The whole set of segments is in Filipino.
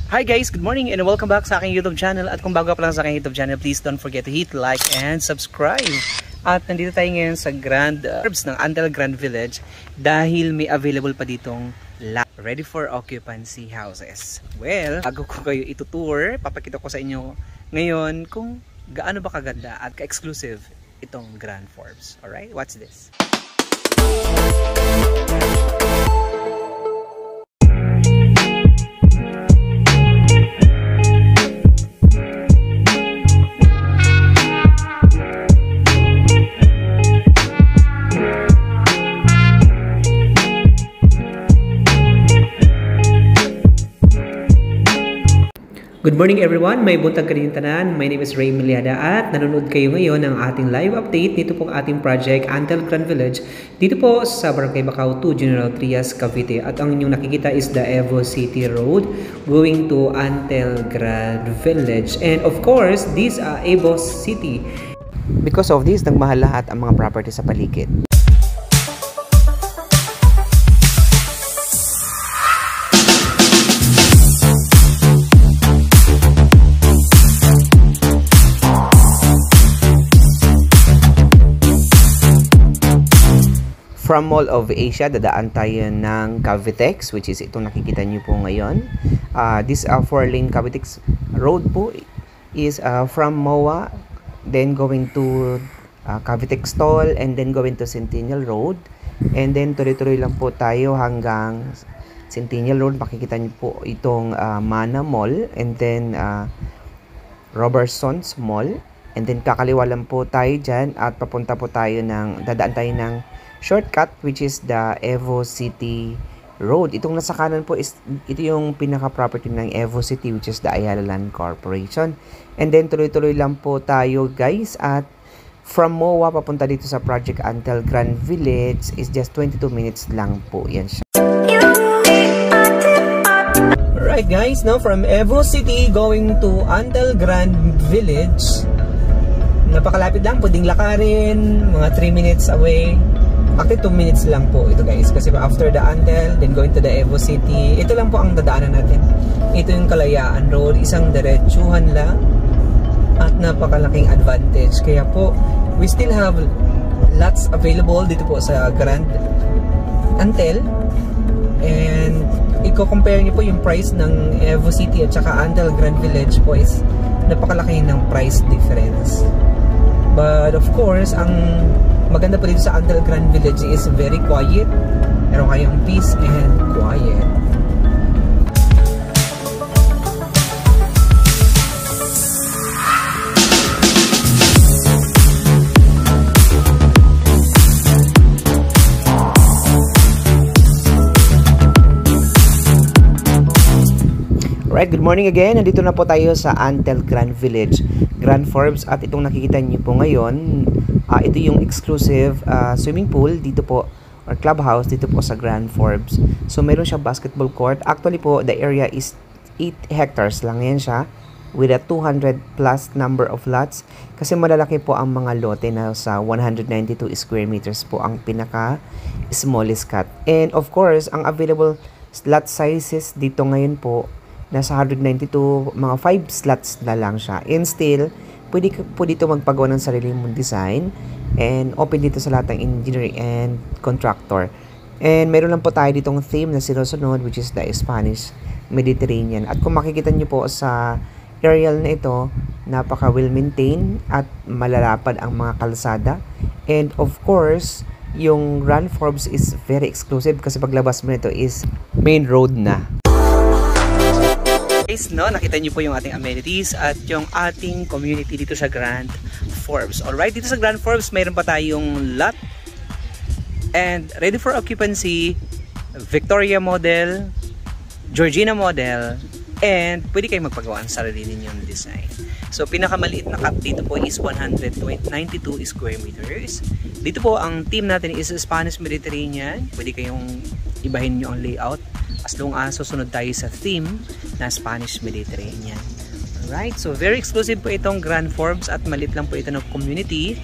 Hi guys, good morning and welcome back sa aking YouTube channel. At kung bago pa lang sa aking YouTube channel, please don't forget to hit like and subscribe. At nandito tayo ngayon sa Grand Forbes ng Antel Grand Village dahil may available pa ditong lot ready for occupancy houses. Well, bago ko kayo itutour, papakita ko sa inyo ngayon kung gaano ba kaganda at ka-exclusive itong Grand Forbes. Alright, watch this. Good morning everyone, may buntag kanilang tanan. My name is Ray Miliada at nanonood kayo ngayon ng ating live update dito po ating project Antel Grand Village dito po sa Barangay Bacau 2, General Trias, Cavite. At ang inyong nakikita is the Evo City Road going to Antel Grand Village. And of course, this Evo City. Because of this, nagmahal lahat ang mga property sa paligid. From Mall of Asia, dadaan tayo ng Cavitex, which is itong nakikita nyo po ngayon. This 4-lane Cavitex road po is from MOA, then going to Cavitex Toll, and then going to Centennial Road. And then tuloy-tuloy lang po tayo hanggang Centennial Road. Makikita nyo po itong Mana Mall, and then Robertson's Mall. And then kakaliwa lang po tayo dyan at papunta po tayo dadaan tayo ng shortcut, which is the Evo City Road. Itong nasa kanan po is ito yung pinaka-property ng Evo City, which is the Ayala Land Corporation. And then tuloy-tuloy lang po tayo guys, at from MOA papunta dito sa Project Antel Grand Village is just 22 minutes lang po yan siya. Alright guys, now from Evo City going to Antel Grand Village, napakalapit lang, pwedeng lakarin, mga 3 minutes away. Actually 2 minutes lang po ito guys, kasi after the Antel, then going to the Evo City, ito lang po ang dadaanan natin. Ito yung Kalayaan Road, isang diretsuhan lang at napakalaking advantage. Kaya po, we still have lots available dito po sa Grand Antel. And i-compare niyo po yung price ng Evo City at saka Antel Grand Village po is napakalaki ng price difference. But of course, ang maganda po dito sa Antel Grand Village is very quiet. Meron kayong peace and quiet. Right, good morning again. Nandito na po tayo sa Antel Grand Village, Grand Forbes, at itong nakikita niyo po ngayon, ito yung exclusive swimming pool dito po, or clubhouse dito po sa Grand Forbes. So meron siya basketball court. Actually po, the area is 8 hectares lang yan siya, with a 200 plus number of lots, kasi malalaki po ang mga lote na sa 192 square meters po ang pinaka smallest cut. And of course, ang available lot sizes dito ngayon po nasa 192, mga 5 slots na lang siya. And still, pwede po dito magpagawa ng sarili mong design and open dito sa lahat ng engineering and contractor. And meron lang po tayo ditong theme na sinusunod, which is the Spanish Mediterranean. At kung makikita nyo po sa aerial na ito, napaka well maintained at malalapad ang mga kalsada. And of course, yung Grand Forbes is very exclusive kasi paglabas mo nito is main road na. Guys, no, nakita niyo po yung ating amenities at yung ating community dito sa Grand Forbes. Alright, dito sa Grand Forbes, mayroon pa tayong lot and ready for occupancy, Victoria model, Georgina model, and pwede kayong magpagawa ng sarili ninyong design. So, pinakamaliit na cut dito po is 192 square meters. Dito po, ang team natin is Spanish Mediterranean. Pwede kayong ibahin nyo ang layout as long as susunod tayo sa theme na Spanish Mediterranean. Alright, so very exclusive po itong Grand Forbes at malit lang po ito ng community.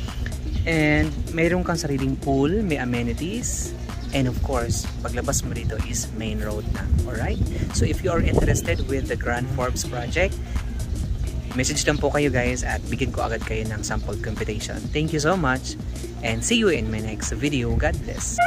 And mayroon kang sariling pool, may amenities. And of course, paglabas mo dito is main road na. Alright? So if you are interested with the Grand Forbes project, message lang po kayo guys at bigyan ko agad kayo ng sample computation. Thank you so much and see you in my next video. God bless!